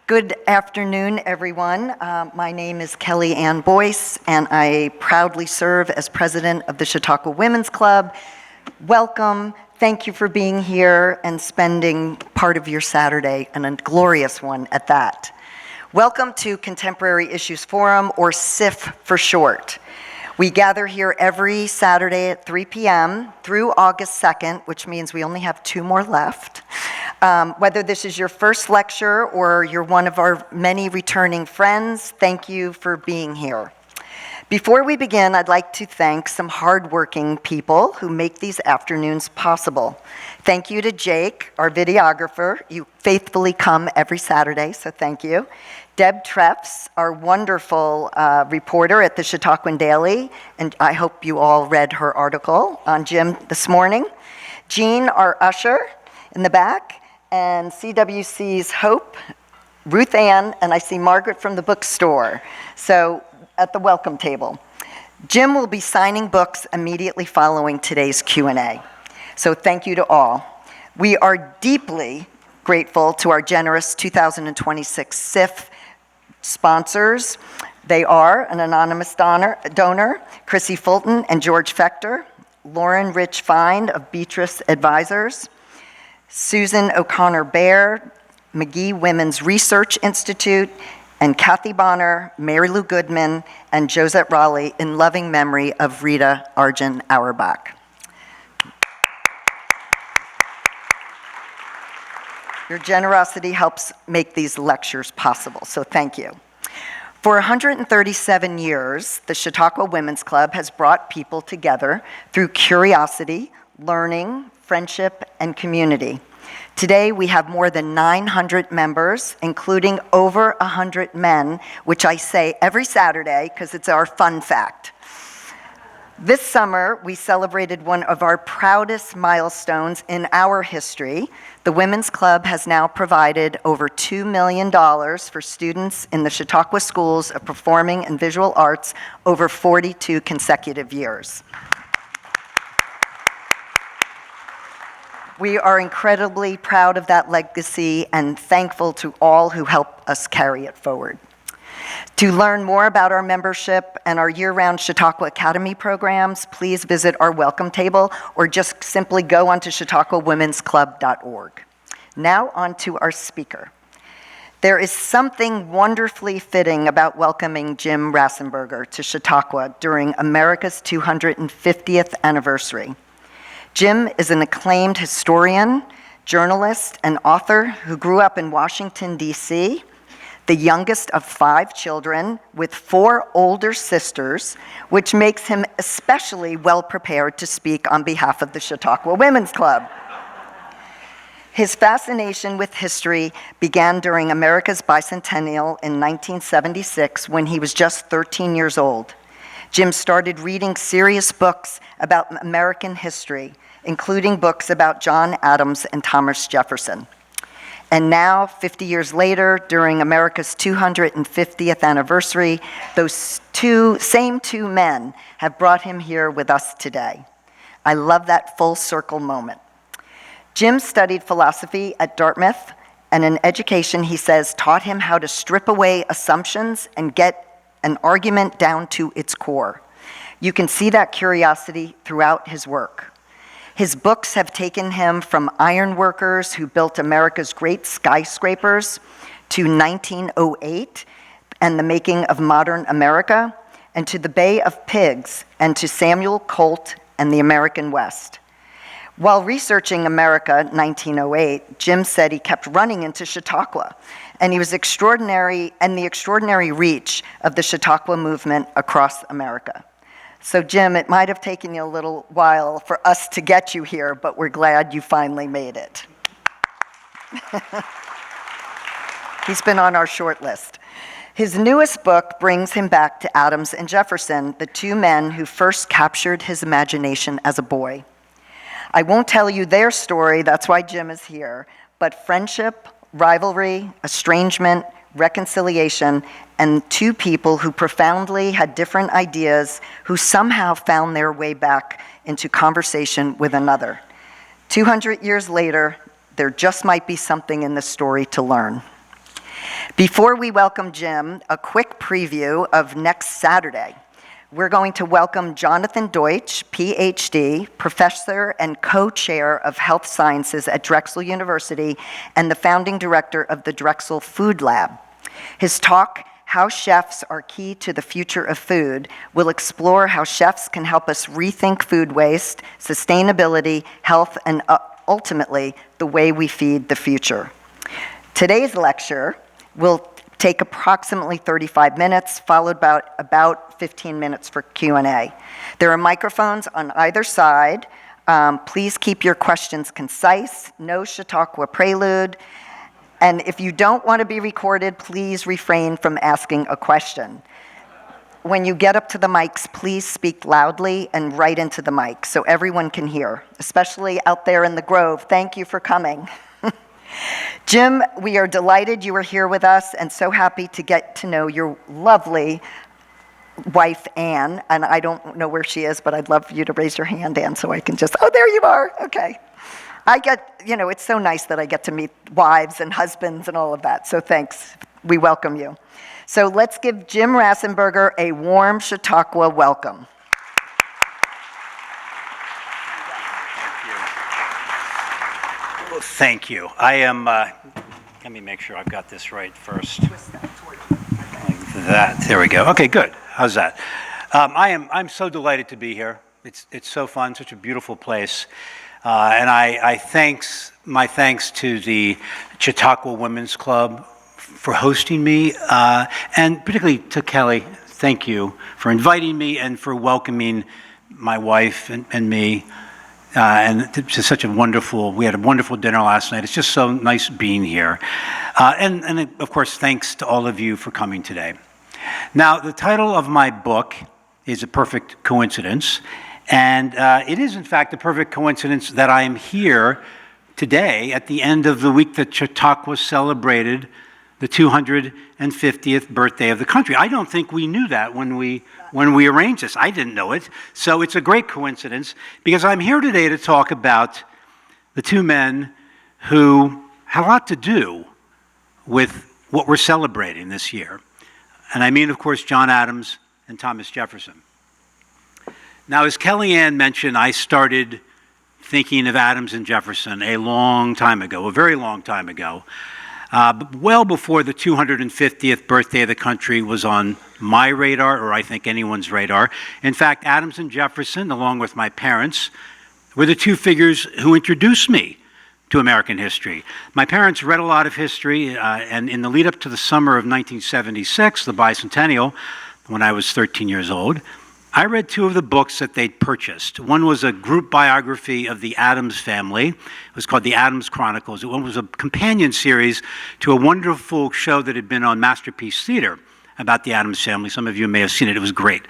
Good afternoon, everyone. My name is Kelly Ann Boyce, and I proudly serve as president of the Chautauqua Women's Club. Welcome. Thank you for being here and spending part of your Saturday, and a glorious one at that. Welcome to Contemporary Issues Forum, or CIF for short. We gather here every Saturday at 3 p.m. through August 2nd, which means we only have 2 more left. Whether this is your first lecture or you're one of our many returning friends, thank you for being here. Before we begin, I'd like to thank some hardworking people who make these afternoons possible. Thank you to Jake, our videographer. You faithfully come every Saturday, so thank you. Deb Treffs, our wonderful reporter at the Chautauquan Daily, and I hope you all read her article on Jim this morning. Jean, our usher in the back, and CWC's Hope, Ruth Ann, and I see Margaret from the bookstore, so at the welcome table. Jim will be signing books immediately following today's Q&A, so thank you to all. We are deeply grateful to our generous 2026 CIF sponsors. They are an anonymous donor, Chrissy Fulton and George Fector, Lauren Rich Find of Beatrice Advisors, Susan O'Connor Baer, McGee Women's Research Institute, and Kathy Bonner, Mary Lou Goodman, and Josette Raleigh in loving memory of Rita Arjun Auerbach. Your generosity helps make these lectures possible, so thank you. For 137 years, the Chautauqua Women's Club has brought people together through curiosity, learning, friendship, and community. Today, we have more than 900 members, including over 100 men, which I say every Saturday because it's our fun fact. This summer, we celebrated one of our proudest milestones in our history. The Women's Club has now provided over $2 million for students in the Chautauqua Schools of Performing and Visual Arts over 42 consecutive years. We are incredibly proud of that legacy and thankful to all who help us carry it forward. To learn more about our membership and our year-round Chautauqua Academy programs, please visit our welcome table or just simply go onto chautauquawomensclub.org. Now on to our speaker. There is something wonderfully fitting about welcoming Jim Rasenberger to Chautauqua during America's 250th anniversary. Jim is an acclaimed historian, journalist, and author who grew up in Washington, D.C., the youngest of 5 children with 4 older sisters, which makes him especially well prepared to speak on behalf of the Chautauqua Women's Club. His fascination with history began during America's bicentennial in 1976 when he was just 13 years old. Jim started reading serious books about American history, including books about John Adams and Thomas Jefferson. And now, 50 years later, during America's 250th anniversary, those same two men have brought him here with us today. I love that full circle moment. Jim studied philosophy at Dartmouth, and in education, he says, taught him how to strip away assumptions and get an argument down to its core. You can see that curiosity throughout his work. His books have taken him from ironworkers who built America's great skyscrapers to 1908 and the making of modern America, and to the Bay of Pigs and to Samuel Colt and the American West. While researching America 1908, Jim said he kept running into Chautauqua, and he was the extraordinary reach of the Chautauqua movement across America. So Jim, it might have taken you a little while for us to get you here, but we're glad you finally made it. He's been on our short list. His newest book brings him back to Adams and Jefferson, the 2 men who first captured his imagination as a boy. I won't tell you their story, that's why Jim is here, but friendship, rivalry, estrangement, reconciliation, and 2 people who profoundly had different ideas who somehow found their way back into conversation with another. 200 years later, there just might be something in the story to learn. Before we welcome Jim, a quick preview of next Saturday. We're going to welcome Jonathan Deutsch, PhD, professor and co-chair of health sciences at Drexel University and the founding director of the Drexel Food Lab. His talk, How Chefs Are Key to the Future of Food, will explore how chefs can help us rethink food waste, sustainability, health, and ultimately, the way we feed the future. Today's lecture will take approximately 35 minutes, followed by about 15 minutes for Q&A. There are microphones on either side. Please keep your questions concise, no Chautauqua prelude, and if you don't want to be recorded, please refrain from asking a question. When you get up to the mics, please speak loudly and right into the mic so everyone can hear, especially out there in the Grove. Thank you for coming. Jim, we are delighted you are here with us and so happy to get to know your lovely wife, Anne. And I don't know where she is, but I'd love for you to raise your hand, Anne, so I can just, oh, there you are. Okay. It's so nice that I get to meet wives and husbands and all of that. So thanks. We welcome you. So let's give Jim Rasenberger a warm Chautauqua welcome. Thank you. I am, let me make sure I've got this right first. Like that, there we go. Okay, good. How's that? I'm so delighted to be here. It's so fun, such a beautiful place. And my thanks to the Chautauqua Women's Club for hosting me, and particularly to Kelly, thank you for inviting me and for welcoming my wife and me. And to such a wonderful, we had a wonderful dinner last night. It's just so nice being here. And of course, thanks to all of you for coming today. Now, the title of my book is A Perfect Coincidence. And it is, in fact, a perfect coincidence that I am here today at the end of the week that Chautauqua celebrated the 250th birthday of the country. I don't think we knew that when we arranged this. I didn't know it. So it's a great coincidence because I'm here today to talk about the two men who had a lot to do with what we're celebrating this year. And I mean, of course, John Adams and Thomas Jefferson. Now, as Kellyanne mentioned, I started thinking of Adams and Jefferson a long time ago, a very long time ago. Well before the 250th birthday of the country was on my radar, or I think anyone's radar. In fact, Adams and Jefferson, along with my parents, were the two figures who introduced me to American history. My parents read a lot of history, and in the lead up to the summer of 1976, the bicentennial, when I was 13 years old, I read two of the books that they'd purchased. One was a group biography of the Adams family. It was called The Adams Chronicles. It was a companion series to a wonderful show that had been on Masterpiece Theater about the Adams family. Some of you may have seen it. It was great.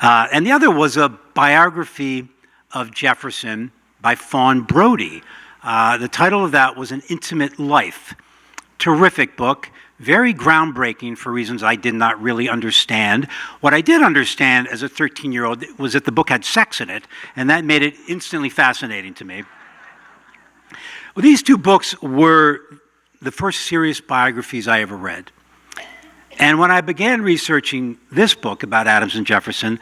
And the other was a biography of Jefferson by Fawn Brodie. The title of that was An Intimate Life. Terrific book. Very groundbreaking for reasons I did not really understand. What I did understand as a 13-year-old was that the book had sex in it, and that made it instantly fascinating to me. Well, these two books were the first serious biographies I ever read. And when I began researching this book about Adams and Jefferson,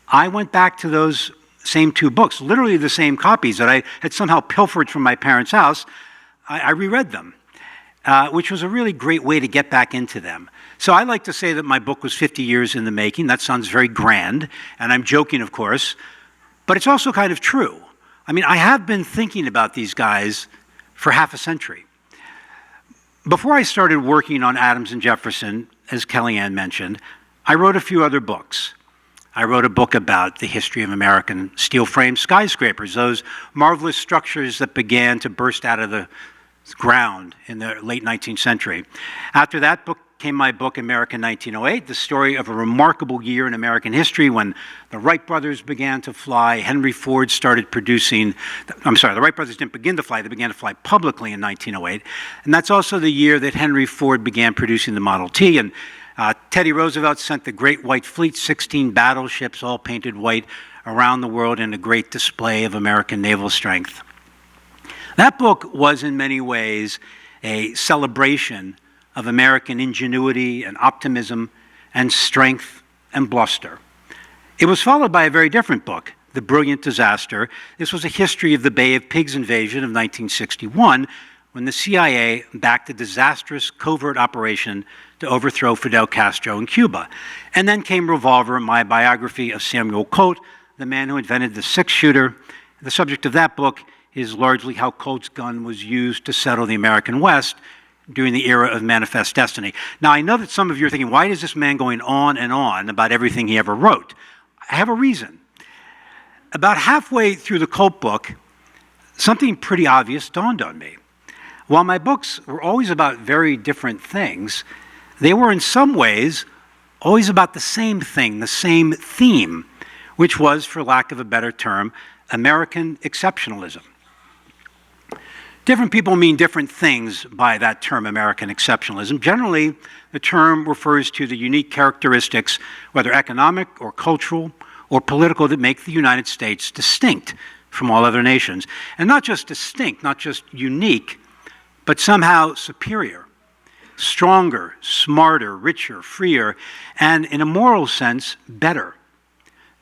I went back to those same two books, literally the same copies that I had somehow pilfered from my parents' house. I reread them. Which was a really great way to get back into them. So I like to say that my book was 50 years in the making. That sounds very grand, and I'm joking, of course, but it's also kind of true. I mean, I have been thinking about these guys for half a century. Before I started working on Adams and Jefferson, as Kellyanne mentioned, I wrote a few other books. I wrote a book about the history of American steel-frame skyscrapers, those marvelous structures that began to burst out of the ground in the late 19th century. After that book came my book, America 1908, the story of a remarkable year in American history when the Wright brothers began to fly. Henry Ford started producing, the Wright brothers didn't begin to fly, they began to fly publicly in 1908. And that's also the year that Henry Ford began producing the Model T. And Teddy Roosevelt sent the Great White Fleet, 16 battleships, all painted white, around the world in a great display of American naval strength. That book was in many ways a celebration of American ingenuity and optimism and strength and bluster. It was followed by a very different book, The Brilliant Disaster. This was a history of the Bay of Pigs invasion of 1961, when the CIA backed a disastrous covert operation to overthrow Fidel Castro in Cuba. And then came Revolver, my biography of Samuel Colt, the man who invented the six-shooter. The subject of that book is largely how Colt's gun was used to settle the American West during the era of Manifest Destiny. Now, I know that some of you are thinking, why is this man going on and on about everything he ever wrote? I have a reason. About halfway through the Colt book, something pretty obvious dawned on me. While my books were always about very different things, they were in some ways always about the same thing, the same theme, which was, for lack of a better term, American exceptionalism. Different people mean different things by that term, American exceptionalism. Generally, the term refers to the unique characteristics, whether economic or cultural or political, that make the United States distinct from all other nations. And not just distinct, not just unique, but somehow superior, stronger, smarter, richer, freer, and in a moral sense, better.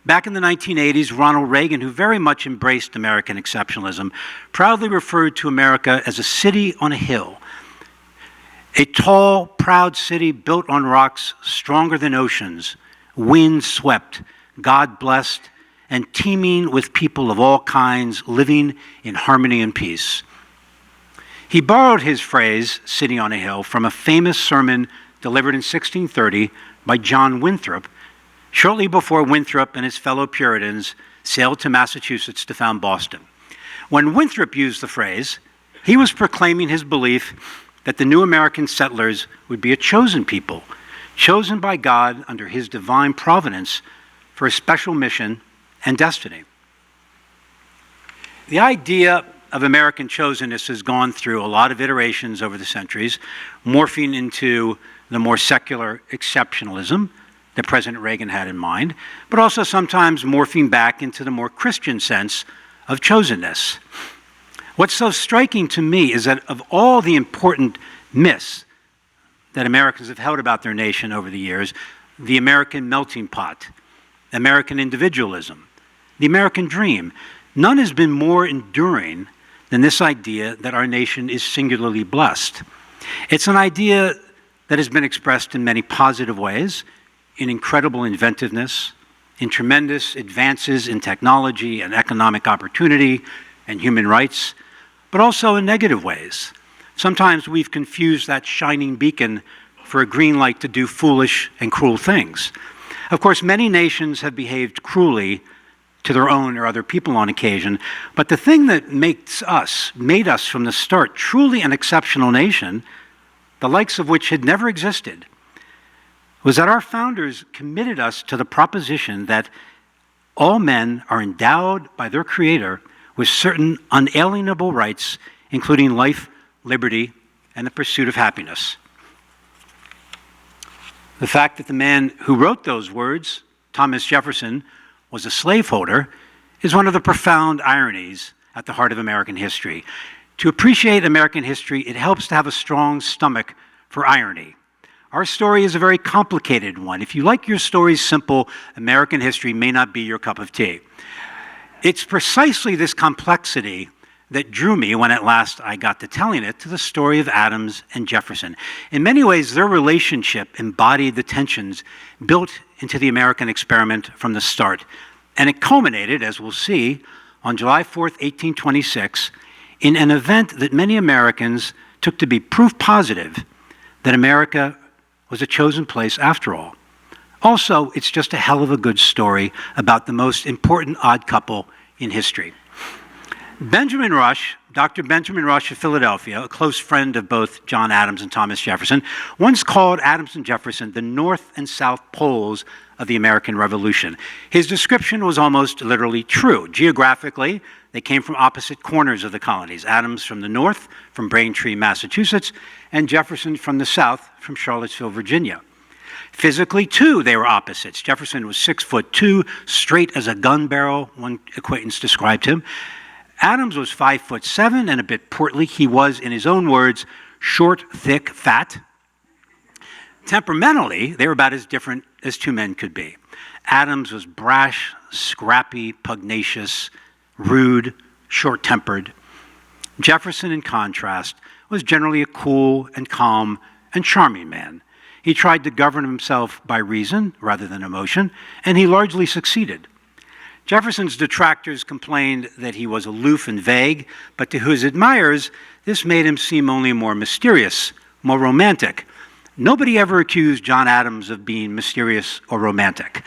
Back in the 1980s, Ronald Reagan, who very much embraced American exceptionalism, proudly referred to America as a city on a hill. A tall, proud city built on rocks stronger than oceans, wind-swept, God-blessed, and teeming with people of all kinds living in harmony and peace. He borrowed his phrase, city on a hill, from a famous sermon delivered in 1630 by John Winthrop, shortly before Winthrop and his fellow Puritans sailed to Massachusetts to found Boston. When Winthrop used the phrase, he was proclaiming his belief that the new American settlers would be a chosen people, chosen by God under his divine providence for a special mission and destiny. The idea of American chosenness has gone through a lot of iterations over the centuries, morphing into the more secular exceptionalism that President Reagan had in mind, but also sometimes morphing back into the more Christian sense of chosenness. What's so striking to me is that of all the important myths that Americans have held about their nation over the years, the American melting pot, American individualism, the American dream, none has been more enduring than this idea that our nation is singularly blessed. It's an idea that has been expressed in many positive ways, in incredible inventiveness, in tremendous advances in technology and economic opportunity and human rights, but also in negative ways. Sometimes we've confused that shining beacon for a green light to do foolish and cruel things. Of course, many nations have behaved cruelly to their own or other people on occasion, but the thing that made us from the start truly an exceptional nation, the likes of which had never existed, was that our founders committed us to the proposition that all men are endowed by their Creator with certain unalienable rights, including life, liberty, and the pursuit of happiness. The fact that the man who wrote those words, Thomas Jefferson, was a slaveholder is one of the profound ironies at the heart of American history. To appreciate American history, it helps to have a strong stomach for irony. Our story is a very complicated one. If you like your stories simple, American history may not be your cup of tea. It's precisely this complexity that drew me, when at last I got to telling it, to the story of Adams and Jefferson. In many ways, their relationship embodied the tensions built into the American experiment from the start. And it culminated, as we'll see, on July 4th, 1826, in an event that many Americans took to be proof positive that America was a chosen place after all. Also, it's just a hell of a good story about the most important odd couple in history. Benjamin Rush, Dr. Benjamin Rush of Philadelphia, a close friend of both John Adams and Thomas Jefferson, once called Adams and Jefferson the North and South Poles of the American Revolution. His description was almost literally true. Geographically, they came from opposite corners of the colonies. Adams from the north, from Braintree, Massachusetts, and Jefferson from the south, from Charlottesville, Virginia. Physically, too, they were opposites. Jefferson was 6'2", straight as a gun barrel, one acquaintance described him. Adams was 5'7" and a bit portly. He was, in his own words, short, thick, fat, temperamentally, they were about as different as two men could be. Adams was brash, scrappy, pugnacious, rude, short-tempered. Jefferson, in contrast, was generally a cool and calm and charming man. He tried to govern himself by reason rather than emotion, and he largely succeeded. Jefferson's detractors complained that he was aloof and vague, but to his admirers, this made him seem only more mysterious, more romantic. Nobody ever accused John Adams of being mysterious or romantic.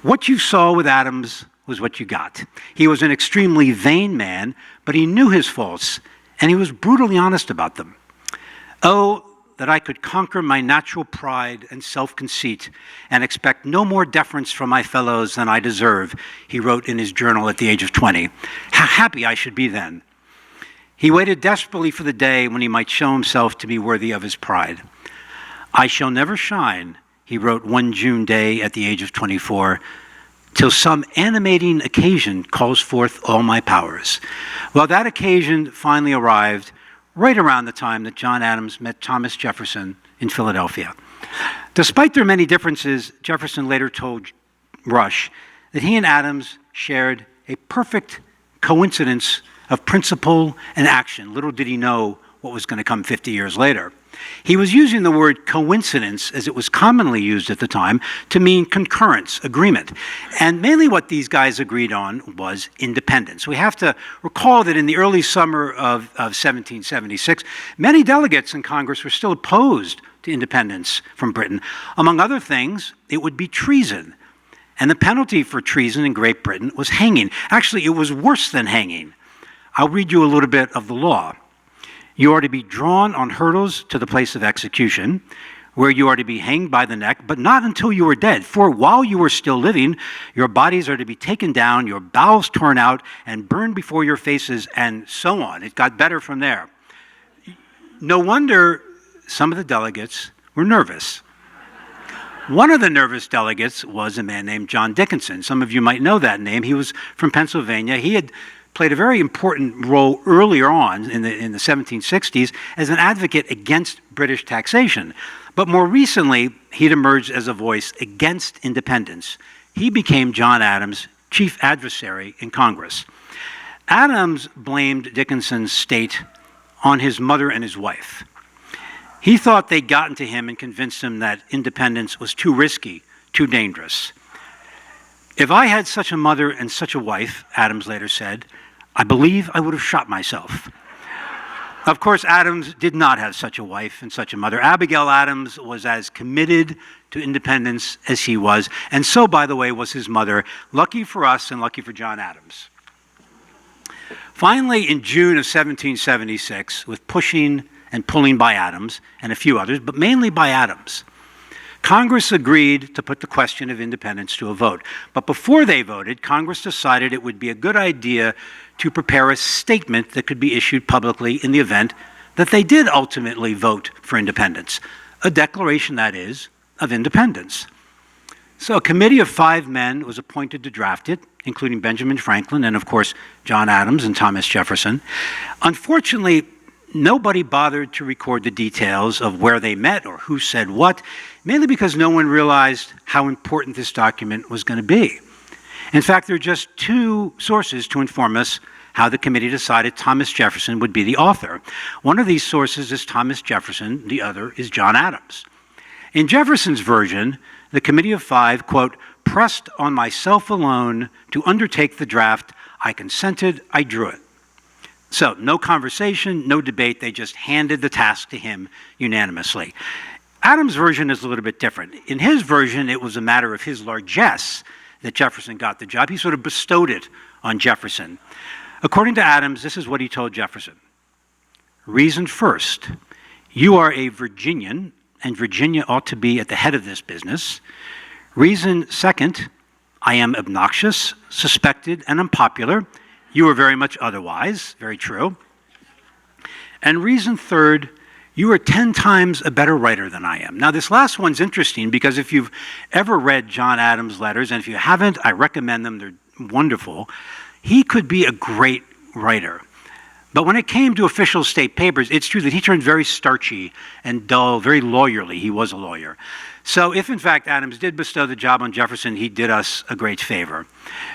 What you saw with Adams was what you got. He was an extremely vain man, but he knew his faults, and he was brutally honest about them. Oh, that I could conquer my natural pride and self-conceit and expect no more deference from my fellows than I deserve, he wrote in his journal at the age of 20. How happy I should be then. He waited desperately for the day when he might show himself to be worthy of his pride. I shall never shine, he wrote one June day at the age of 24, till some animating occasion calls forth all my powers. Well, that occasion finally arrived right around the time that John Adams met Thomas Jefferson in Philadelphia. Despite their many differences, Jefferson later told Rush that he and Adams shared a perfect coincidence of principle and action. Little did he know what was going to come 50 years later. He was using the word coincidence, as it was commonly used at the time, to mean concurrence, agreement. And mainly what these guys agreed on was independence. We have to recall that in the early summer of 1776, many delegates in Congress were still opposed to independence from Britain. Among other things, it would be treason. And the penalty for treason in Great Britain was hanging. Actually, it was worse than hanging. I'll read you a little bit of the law. You are to be drawn on hurdles to the place of execution, where you are to be hanged by the neck, but not until you are dead. For while you are still living, your bodies are to be taken down, your bowels torn out, and burned before your faces, and so on. It got better from there. No wonder some of the delegates were nervous. One of the nervous delegates was a man named John Dickinson. Some of you might know that name. He was from Pennsylvania. He had played a very important role earlier on in the 1760s as an advocate against British taxation. But more recently, he'd emerged as a voice against independence. He became John Adams' chief adversary in Congress. Adams blamed Dickinson's state on his mother and his wife. He thought they'd gotten to him and convinced him that independence was too risky, too dangerous. If I had such a mother and such a wife, Adams later said, I believe I would have shot myself. Of course, Adams did not have such a wife and such a mother. Abigail Adams was as committed to independence as he was, and so, by the way, was his mother. Lucky for us and lucky for John Adams. Finally, in June of 1776, with pushing and pulling by Adams and a few others, but mainly by Adams, Congress agreed to put the question of independence to a vote. But before they voted, Congress decided it would be a good idea to prepare a statement that could be issued publicly in the event that they did ultimately vote for independence. A declaration, that is, of independence. So a committee of 5 men was appointed to draft it, including Benjamin Franklin and, of course, John Adams and Thomas Jefferson. Unfortunately, nobody bothered to record the details of where they met or who said what, mainly because no one realized how important this document was going to be. In fact, there are just 2 sources to inform us how the committee decided Thomas Jefferson would be the author. One of these sources is Thomas Jefferson, the other is John Adams. In Jefferson's version, the committee of 5, quote, pressed on myself alone to undertake the draft. I consented, I drew it. So no conversation, no debate, they just handed the task to him unanimously. Adams' version is a little bit different. In his version, it was a matter of his largesse that Jefferson got the job. He sort of bestowed it on Jefferson. According to Adams, this is what he told Jefferson. Reason first, you are a Virginian, and Virginia ought to be at the head of this business. Reason second, I am obnoxious, suspected, and unpopular. You are very much otherwise, very true. And reason third, you are 10 times a better writer than I am. Now, this last one's interesting because if you've ever read John Adams' letters, and if you haven't, I recommend them, they're wonderful. He could be a great writer. But when it came to official state papers, it's true that he turned very starchy and dull, very lawyerly. He was a lawyer. So if, in fact, Adams did bestow the job on Jefferson, he did us a great favor.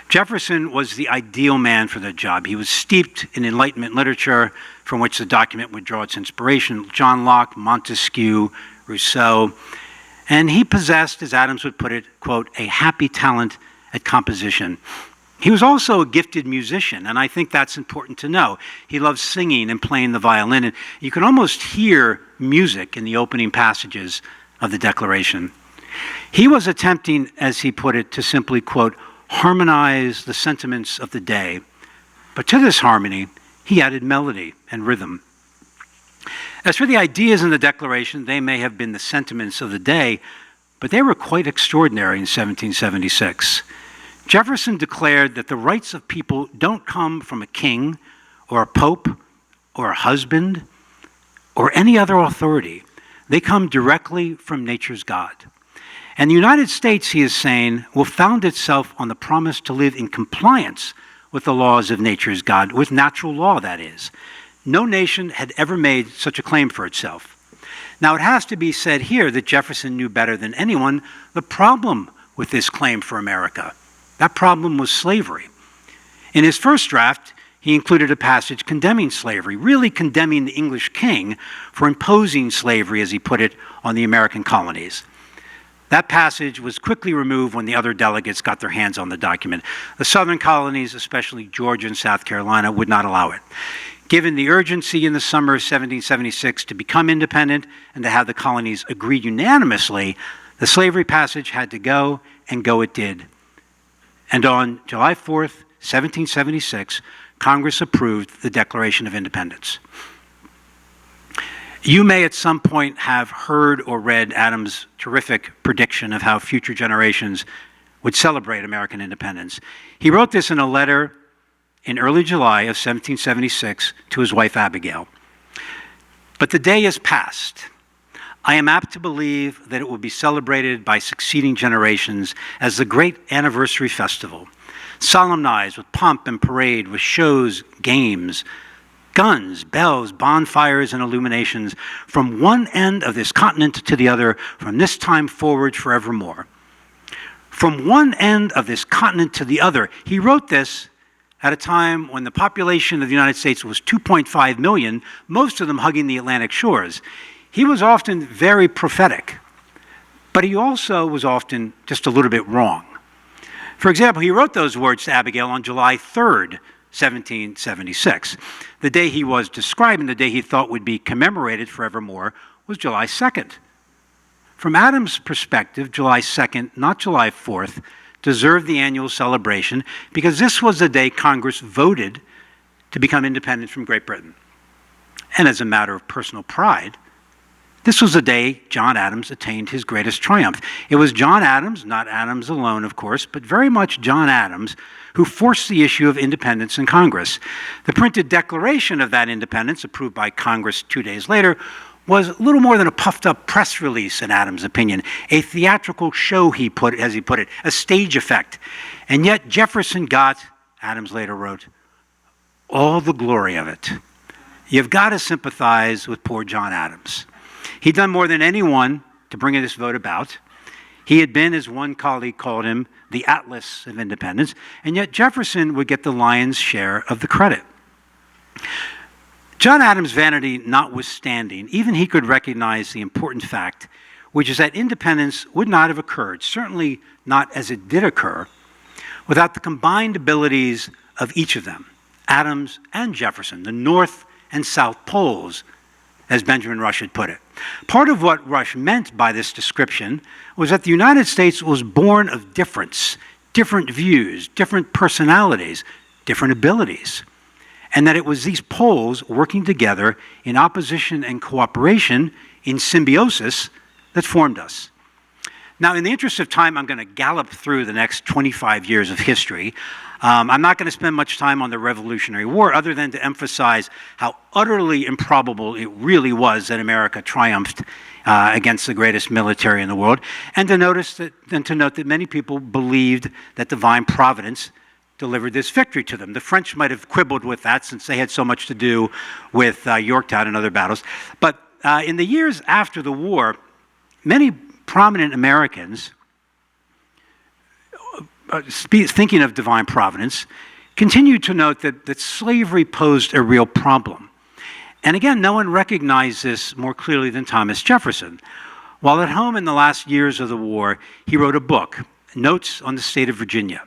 Jefferson was the ideal man for the job. He was steeped in Enlightenment literature from which the document would draw its inspiration: John Locke, Montesquieu, Rousseau. And he possessed, as Adams would put it, quote, a happy talent at composition. He was also a gifted musician, and I think that's important to know. He loved singing and playing the violin, and you can almost hear music in the opening passages of the Declaration. He was attempting, as he put it, to simply, quote, harmonize the sentiments of the day. But to this harmony, he added melody and rhythm. As for the ideas in the Declaration, they may have been the sentiments of the day, but they were quite extraordinary in 1776. Jefferson declared that the rights of people don't come from a king or a pope or a husband or any other authority. They come directly from nature's God. And the United States, he is saying, will found itself on the promise to live in compliance with the laws of nature's God, with natural law, that is. No nation had ever made such a claim for itself. Now, it has to be said here that Jefferson knew better than anyone the problem with this claim for America. That problem was slavery. In his first draft, he included a passage condemning slavery, really condemning the English king for imposing slavery, as he put it, on the American colonies. That passage was quickly removed when the other delegates got their hands on the document. The southern colonies, especially Georgia and South Carolina, would not allow it. Given the urgency in the summer of 1776 to become independent and to have the colonies agree unanimously, the slavery passage had to go, and go it did. And on July 4th, 1776, Congress approved the Declaration of Independence. You may at some point have heard or read Adams' terrific prediction of how future generations would celebrate American independence. He wrote this in a letter in early July of 1776 to his wife Abigail. But the day is past. I am apt to believe that it will be celebrated by succeeding generations as the great anniversary festival, solemnized with pomp and parade, with shows, games, guns, bells, bonfires, and illuminations from one end of this continent to the other, from this time forward forevermore. From one end of this continent to the other. He wrote this at a time when the population of the United States was 2.5 million, most of them hugging the Atlantic shores. He was often very prophetic, but he also was often just a little bit wrong. For example, he wrote those words to Abigail on July 3rd, 1776. The day he was describing, the day he thought would be commemorated forevermore, was July 2nd. From Adams' perspective, July 2nd, not July 4th, deserved the annual celebration because this was the day Congress voted to become independent from Great Britain. And as a matter of personal pride, this was the day John Adams attained his greatest triumph. It was John Adams, not Adams alone, of course, but very much John Adams, who forced the issue of independence in Congress. The printed declaration of that independence, approved by Congress 2 days later, was little more than a puffed-up press release, in Adams' opinion, a theatrical show, as he put it, a stage effect. And yet Jefferson got, Adams later wrote, all the glory of it. You've got to sympathize with poor John Adams. He'd done more than anyone to bring this vote about. He had been, as one colleague called him, the Atlas of independence, and yet Jefferson would get the lion's share of the credit. John Adams' vanity notwithstanding, even he could recognize the important fact, which is that independence would not have occurred, certainly not as it did occur, without the combined abilities of each of them, Adams and Jefferson, the North and South Poles, as Benjamin Rush had put it. Part of what Rush meant by this description was that the United States was born of difference, different views, different personalities, different abilities, and that it was these poles working together in opposition and cooperation, in symbiosis, that formed us. Now, in the interest of time, I'm going to gallop through the next 25 years of history. I'm not going to spend much time on the Revolutionary War other than to emphasize how utterly improbable it really was that America triumphed against the greatest military in the world, and to note that many people believed that divine providence delivered this victory to them. The French might have quibbled with that since they had so much to do with Yorktown and other battles. But in the years after the war, many prominent Americans, thinking of divine providence, continued to note that slavery posed a real problem. And again, no one recognized this more clearly than Thomas Jefferson. While at home in the last years of the war, he wrote a book, Notes on the State of Virginia,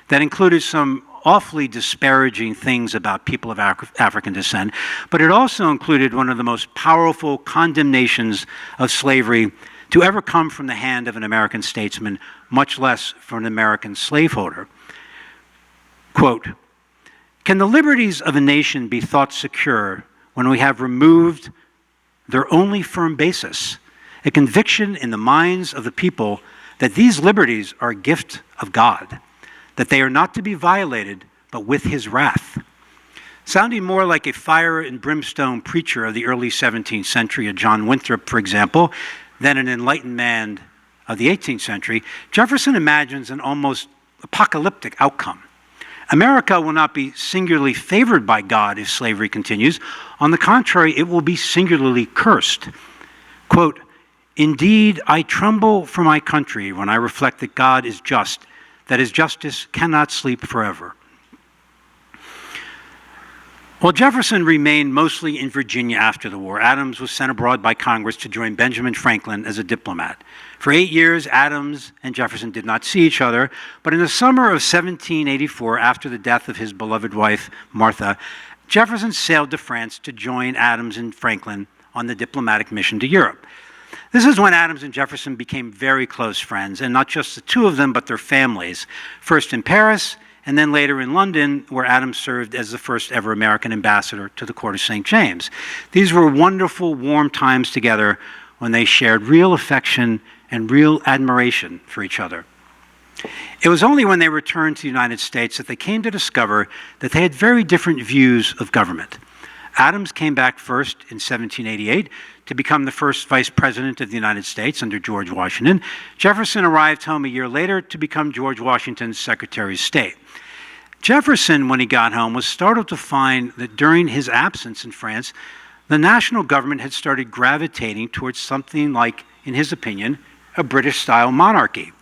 that included some awfully disparaging things about people of African descent, but it also included one of the most powerful condemnations of slavery to ever come from the hand of an American statesman, much less from an American slaveholder. Quote, "Can the liberties of a nation be thought secure when we have removed their only firm basis, a conviction in the minds of the people that these liberties are a gift of God, that they are not to be violated, but with his wrath?" Sounding more like a fire and brimstone preacher of the early 17th century, a John Winthrop, for example, than an enlightened man of the 18th century, Jefferson imagines an almost apocalyptic outcome. America will not be singularly favored by God if slavery continues. On the contrary, it will be singularly cursed. Quote, "Indeed, I tremble for my country when I reflect that God is just, that his justice cannot sleep forever." While Jefferson remained mostly in Virginia after the war, Adams was sent abroad by Congress to join Benjamin Franklin as a diplomat. For 8 years, Adams and Jefferson did not see each other, but in the summer of 1784, after the death of his beloved wife, Martha, Jefferson sailed to France to join Adams and Franklin on the diplomatic mission to Europe. This is when Adams and Jefferson became very close friends, and not just the two of them, but their families, first in Paris, and then later in London, where Adams served as the first ever American ambassador to the court of St. James. These were wonderful, warm times together when they shared real affection and real admiration for each other. It was only when they returned to the United States that they came to discover that they had very different views of government. Adams came back first in 1788 to become the first vice president of the United States under George Washington. Jefferson arrived home a year later to become George Washington's Secretary of State. Jefferson, when he got home, was startled to find that during his absence in France, the national government had started gravitating towards something like, in his opinion, a British-style monarchy.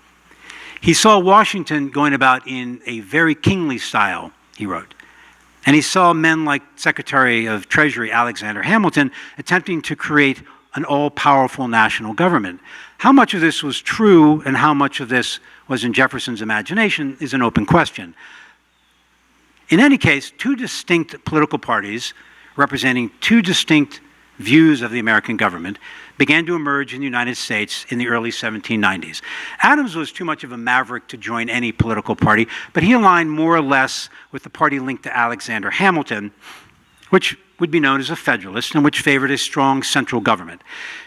He saw Washington going about in a very kingly style, he wrote. And he saw men like Secretary of Treasury Alexander Hamilton attempting to create an all-powerful national government. How much of this was true and how much of this was in Jefferson's imagination is an open question. In any case, two distinct political parties representing two distinct views of the American government began to emerge in the United States in the early 1790s. Adams was too much of a maverick to join any political party, but he aligned more or less with the party linked to Alexander Hamilton, which would be known as a Federalist and which favored a strong central government.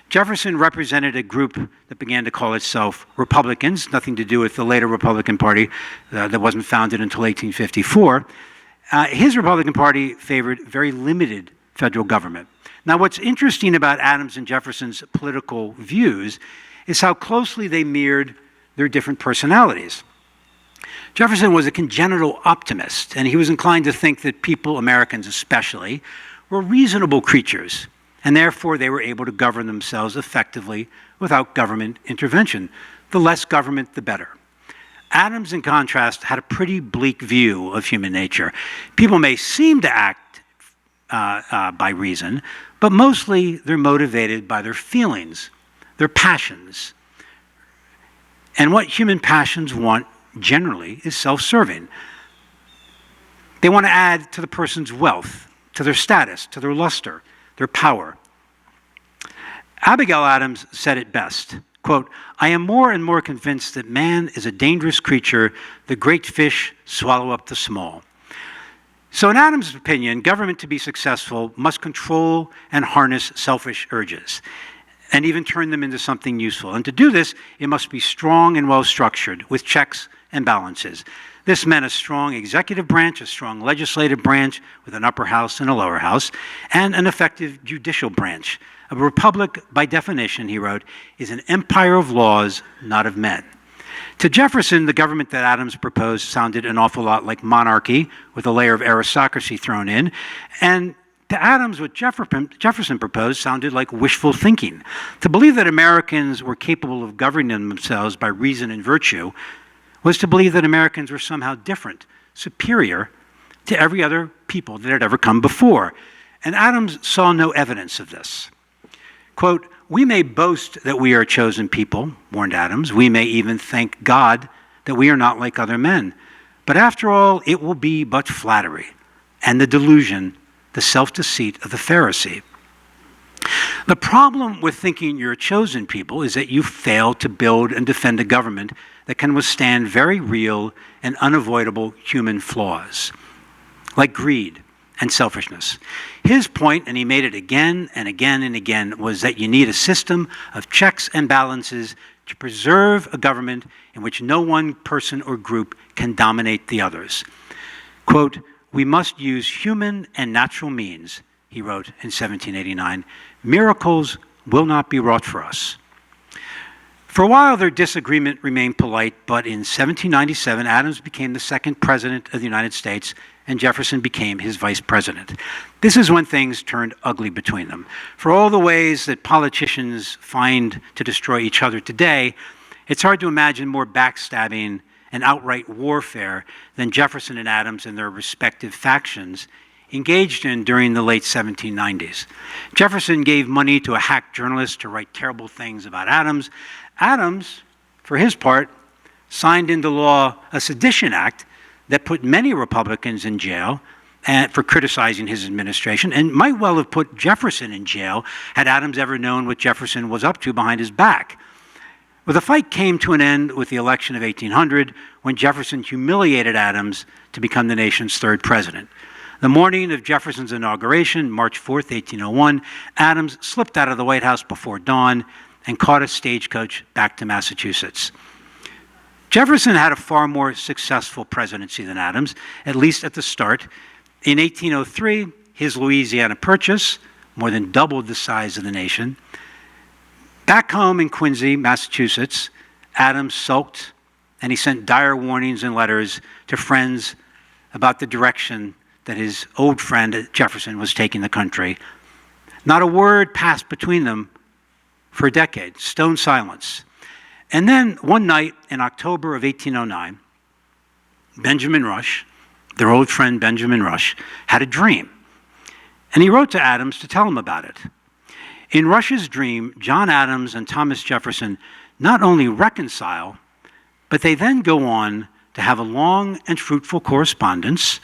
Jefferson represented a group that began to call itself Republicans, nothing to do with the later Republican Party that wasn't founded until 1854. His Republican Party favored very limited federal government. Now, what's interesting about Adams and Jefferson's political views is how closely they mirrored their different personalities. Jefferson was a congenital optimist, and he was inclined to think that people, Americans especially, were reasonable creatures, and therefore they were able to govern themselves effectively without government intervention. The less government, the better. Adams, in contrast, had a pretty bleak view of human nature. People may seem to act by reason, but mostly they're motivated by their feelings, their passions. And what human passions want generally is self-serving. They want to add to the person's wealth, to their status, to their luster, their power. Abigail Adams said it best, quote, "I am more and more convinced that man is a dangerous creature. The great fish swallow up the small." So in Adams' opinion, government to be successful must control and harness selfish urges and even turn them into something useful. And to do this, it must be strong and well-structured with checks and balances. This meant a strong executive branch, a strong legislative branch with an upper house and a lower house, and an effective judicial branch. A republic, by definition, he wrote, is an empire of laws, not of men. To Jefferson, the government that Adams proposed sounded an awful lot like monarchy, with a layer of aristocracy thrown in. And to Adams, what Jefferson proposed sounded like wishful thinking. To believe that Americans were capable of governing themselves by reason and virtue was to believe that Americans were somehow different, superior to every other people that had ever come before. And Adams saw no evidence of this. Quote, "We may boast that we are a chosen people," warned Adams. "We may even thank God that we are not like other men. But after all, it will be but flattery and the delusion, the self-deceit of the Pharisee." The problem with thinking you're a chosen people is that you fail to build and defend a government that can withstand very real and unavoidable human flaws, like greed and selfishness. His point, and he made it again and again and again, was that you need a system of checks and balances to preserve a government in which no one person or group can dominate the others. Quote, "We must use human and natural means," he wrote in 1789. "Miracles will not be wrought for us." For a while, their disagreement remained polite, but in 1797, Adams became the second president of the United States, and Jefferson became his vice president. This is when things turned ugly between them. For all the ways that politicians find to destroy each other today, it's hard to imagine more backstabbing and outright warfare than Jefferson and Adams and their respective factions engaged in during the late 1790s. Jefferson gave money to a hack journalist to write terrible things about Adams. Adams, for his part, signed into law a Sedition Act that put many Republicans in jail for criticizing his administration, and might well have put Jefferson in jail had Adams ever known what Jefferson was up to behind his back. Well, the fight came to an end with the election of 1800, when Jefferson humiliated Adams to become the nation's third president. The morning of Jefferson's inauguration, March 4th, 1801, Adams slipped out of the White House before dawn and caught a stagecoach back to Massachusetts. Jefferson had a far more successful presidency than Adams, at least at the start. In 1803, his Louisiana Purchase more than doubled the size of the nation. Back home in Quincy, Massachusetts, Adams sulked, and he sent dire warnings and letters to friends about the direction that his old friend Jefferson was taking the country. Not a word passed between them for a decade, stone silence. And then one night in October of 1809, Benjamin Rush, their old friend Benjamin Rush, had a dream. And he wrote to Adams to tell him about it. In Rush's dream, John Adams and Thomas Jefferson not only reconcile, but they then go on to have a long and fruitful correspondence,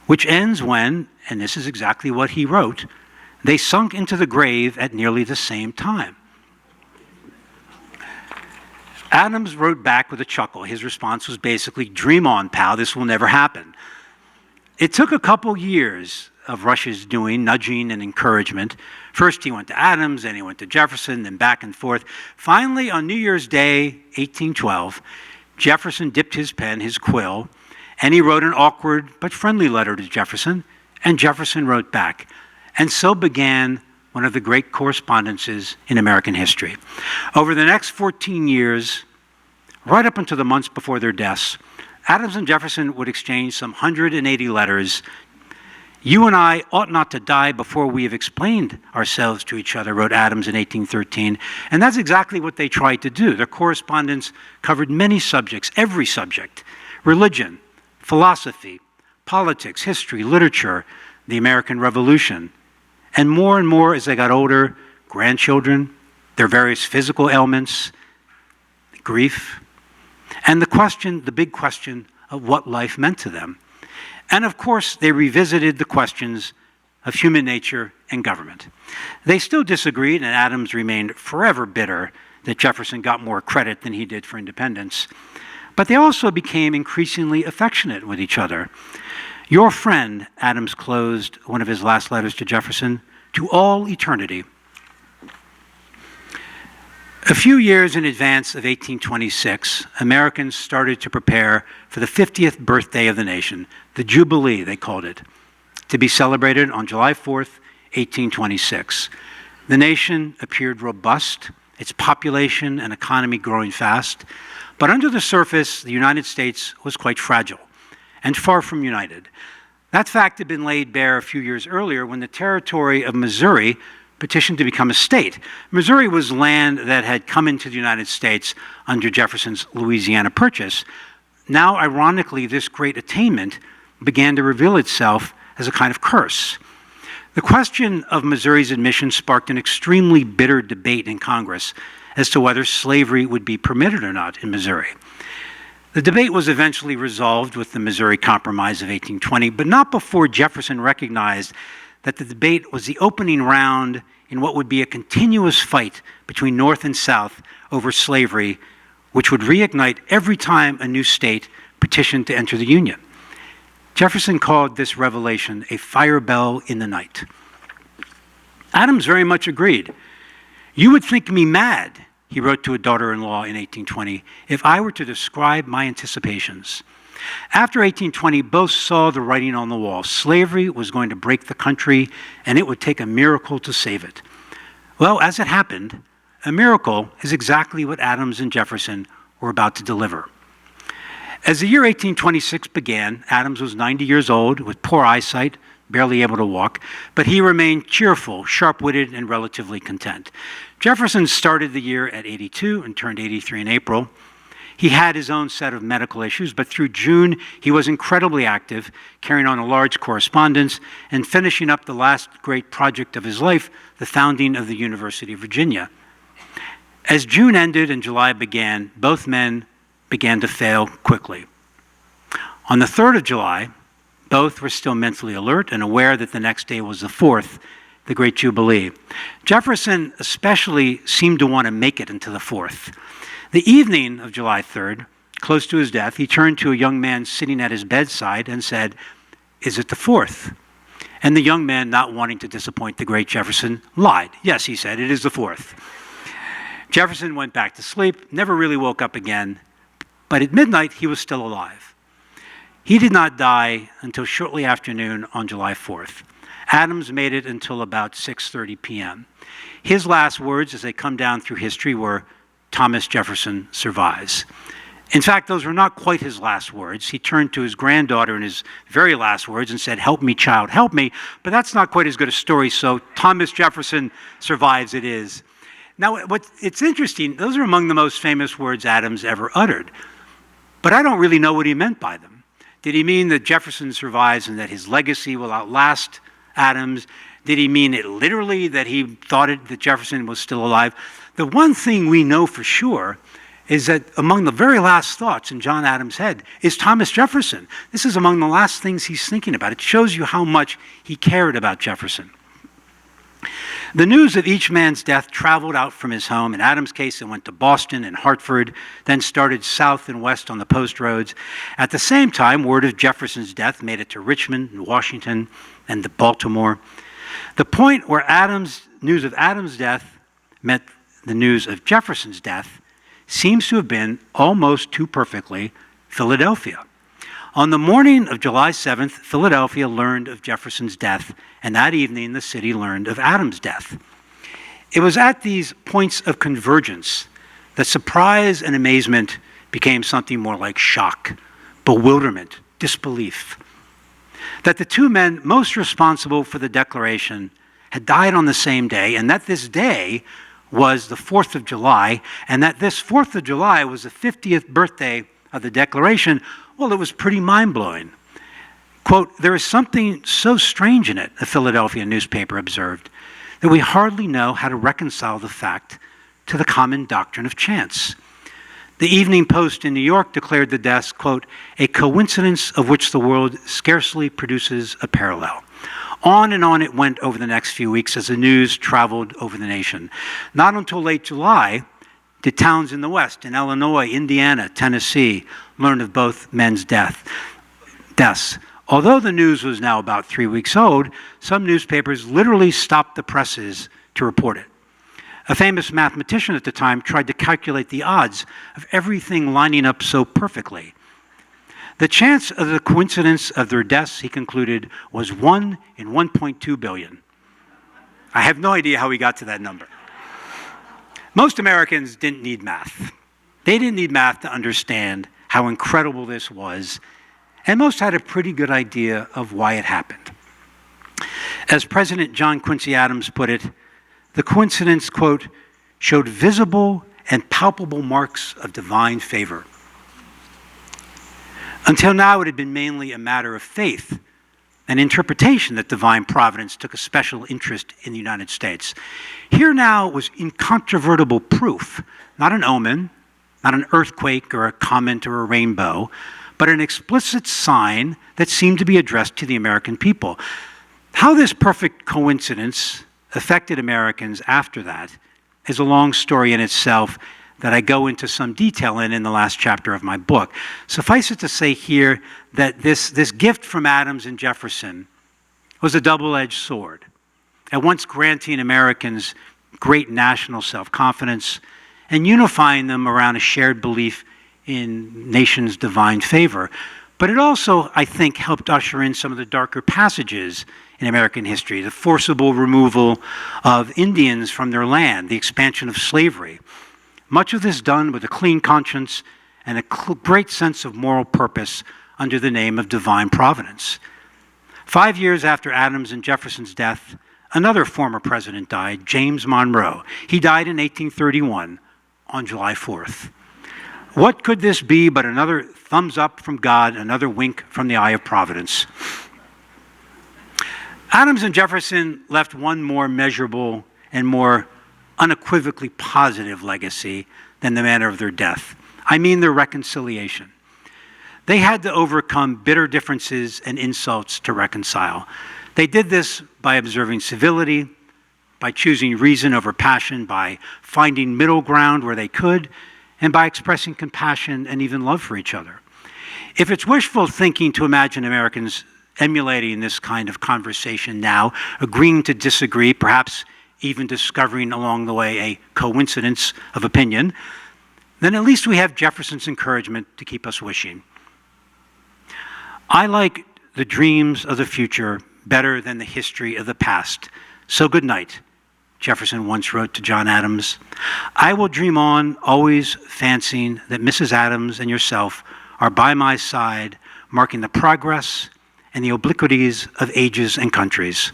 which ends when, and this is exactly what he wrote, they sunk into the grave at nearly the same time. Adams wrote back with a chuckle. His response was basically, "Dream on, pal, this will never happen." It took a couple years of Rush's doing, nudging and encouragement. First he went to Adams, then he went to Jefferson, then back and forth. Finally, on New Year's Day, 1812, Jefferson dipped his pen, his quill, and he wrote an awkward but friendly letter to Jefferson, and Jefferson wrote back. And so began one of the great correspondences in American history. Over the next 14 years, right up until the months before their deaths, Adams and Jefferson would exchange some 180 letters. "You and I ought not to die before we have explained ourselves to each other," wrote Adams in 1813. And that's exactly what they tried to do. Their correspondence covered many subjects, every subject: religion, philosophy, politics, history, literature, the American Revolution. And more as they got older, grandchildren, their various physical ailments, grief, and the big question of what life meant to them. And of course, they revisited the questions of human nature and government. They still disagreed, and Adams remained forever bitter that Jefferson got more credit than he did for independence. But they also became increasingly affectionate with each other. "Your friend," Adams closed one of his last letters to Jefferson, "to all eternity." A few years in advance of 1826, Americans started to prepare for the 50th birthday of the nation, the Jubilee, they called it, to be celebrated on July 4th, 1826. The nation appeared robust, its population and economy growing fast. But under the surface, the United States was quite fragile and far from united. That fact had been laid bare a few years earlier when the territory of Missouri petitioned to become a state. Missouri was land that had come into the United States under Jefferson's Louisiana Purchase. Now, ironically, this great attainment began to reveal itself as a kind of curse. The question of Missouri's admission sparked an extremely bitter debate in Congress as to whether slavery would be permitted or not in Missouri. The debate was eventually resolved with the Missouri Compromise of 1820, but not before Jefferson recognized that the debate was the opening round in what would be a continuous fight between North and South over slavery, which would reignite every time a new state petitioned to enter the Union. Jefferson called this revelation a fire bell in the night. Adams very much agreed. "You would think me mad," he wrote to a daughter-in-law in 1820, "if I were to describe my anticipations." After 1820, both saw the writing on the wall. Slavery was going to break the country, and it would take a miracle to save it. Well, as it happened, a miracle is exactly what Adams and Jefferson were about to deliver. As the year 1826 began, Adams was 90 years old with poor eyesight, barely able to walk, but he remained cheerful, sharp-witted, and relatively content. Jefferson started the year at 82 and turned 83 in April. He had his own set of medical issues, but through June, he was incredibly active, carrying on a large correspondence and finishing up the last great project of his life, the founding of the University of Virginia. As June ended and July began, both men began to fail quickly. On the 3rd of July, both were still mentally alert and aware that the next day was the 4th, the Great Jubilee. Jefferson especially seemed to want to make it into the 4th. The evening of July 3rd, close to his death, he turned to a young man sitting at his bedside and said, "Is it the 4th?" And the young man, not wanting to disappoint the great Jefferson, lied. "Yes," he said, "it is the 4th." Jefferson went back to sleep, never really woke up again, but at midnight he was still alive. He did not die until shortly after noon on July 4th. Adams made it until about 6:30 p.m. His last words as they come down through history were, "Thomas Jefferson survives." In fact, those were not quite his last words. He turned to his granddaughter in his very last words and said, "Help me, child, help me." But that's not quite as good a story, so Thomas Jefferson survives it is. Now, it's interesting, those are among the most famous words Adams ever uttered. But I don't really know what he meant by them. Did he mean that Jefferson survives and that his legacy will outlast Adams? Did he mean it literally, that he thought that Jefferson was still alive? The one thing we know for sure is that among the very last thoughts in John Adams' head is Thomas Jefferson. This is among the last things he's thinking about. It shows you how much he cared about Jefferson. The news of each man's death traveled out from his home. In Adams' case, it went to Boston and Hartford, then started south and west on the post roads. At the same time, word of Jefferson's death made it to Richmond and Washington and to Baltimore. The point where news of Adams' death met the news of Jefferson's death seems to have been almost too perfectly Philadelphia. On the morning of July 7th, Philadelphia learned of Jefferson's death, and that evening the city learned of Adams' death. It was at these points of convergence that surprise and amazement became something more like shock, bewilderment, disbelief. That the two men most responsible for the Declaration had died on the same day, and that this day was the 4th of July, and that this 4th of July was the 50th birthday of the Declaration, well, it was pretty mind-blowing. Quote, "There is something so strange in it," a Philadelphia newspaper observed, "that we hardly know how to reconcile the fact to the common doctrine of chance." The Evening Post in New York declared the deaths, quote, "a coincidence of which the world scarcely produces a parallel." On and on it went over the next few weeks as the news traveled over the nation. Not until late July did towns in the West, in Illinois, Indiana, Tennessee, learn of both men's deaths. Although the news was now about 3 weeks old, some newspapers literally stopped the presses to report it. A famous mathematician at the time tried to calculate the odds of everything lining up so perfectly. The chance of the coincidence of their deaths, he concluded, was 1 in 1.2 billion. I have no idea how he got to that number. Most Americans didn't need math. They didn't need math to understand how incredible this was, and most had a pretty good idea of why it happened. As President John Quincy Adams put it, the coincidence, quote, showed visible and palpable marks of divine favor. Until now, it had been mainly a matter of faith and interpretation that divine providence took a special interest in the United States. Here now was incontrovertible proof, not an omen, not an earthquake or a comet or a rainbow, but an explicit sign that seemed to be addressed to the American people. How this perfect coincidence affected Americans after that is a long story in itself that I go into some detail in the last chapter of my book. Suffice it to say here that this gift from Adams and Jefferson was a double-edged sword, at once granting Americans great national self-confidence and unifying them around a shared belief in nation's divine favor. But it also, I think, helped usher in some of the darker passages in American history, the forcible removal of Indians from their land, the expansion of slavery. Much of this done with a clean conscience and a great sense of moral purpose under the name of divine providence. 5 years after Adams and Jefferson's death, another former president died, James Monroe. He died in 1831 on July 4th. What could this be but another thumbs up from God, another wink from the eye of providence? Adams and Jefferson left one more measurable and more unequivocally positive legacy than the manner of their death. I mean their reconciliation. They had to overcome bitter differences and insults to reconcile. They did this by observing civility, by choosing reason over passion, by finding middle ground where they could, and by expressing compassion and even love for each other. If it's wishful thinking to imagine Americans emulating this kind of conversation now, agreeing to disagree, perhaps even discovering along the way a coincidence of opinion, then at least we have Jefferson's encouragement to keep us wishing. I like the dreams of the future better than the history of the past. So good night, Jefferson once wrote to John Adams. I will dream on, always fancying that Mrs. Adams and yourself are by my side, marking the progress and the obliquities of ages and countries.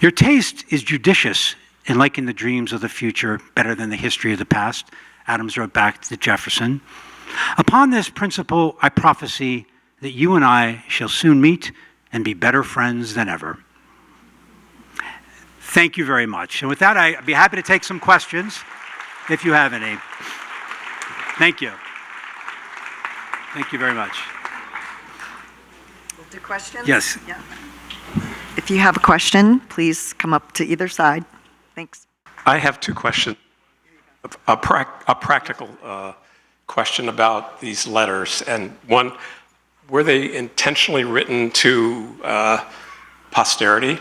Your taste is judicious in liking the dreams of the future better than the history of the past, Adams wrote back to Jefferson. Upon this principle, I prophesy that you and I shall soon meet and be better friends than ever. Thank you very much. And with that, I'd be happy to take some questions if you have any. Thank you. Thank you very much. We'll do questions? Yes. Yeah. If you have a question, please come up to either side. Thanks. I have two questions. A practical question about these letters, and one, were they intentionally written to posterity?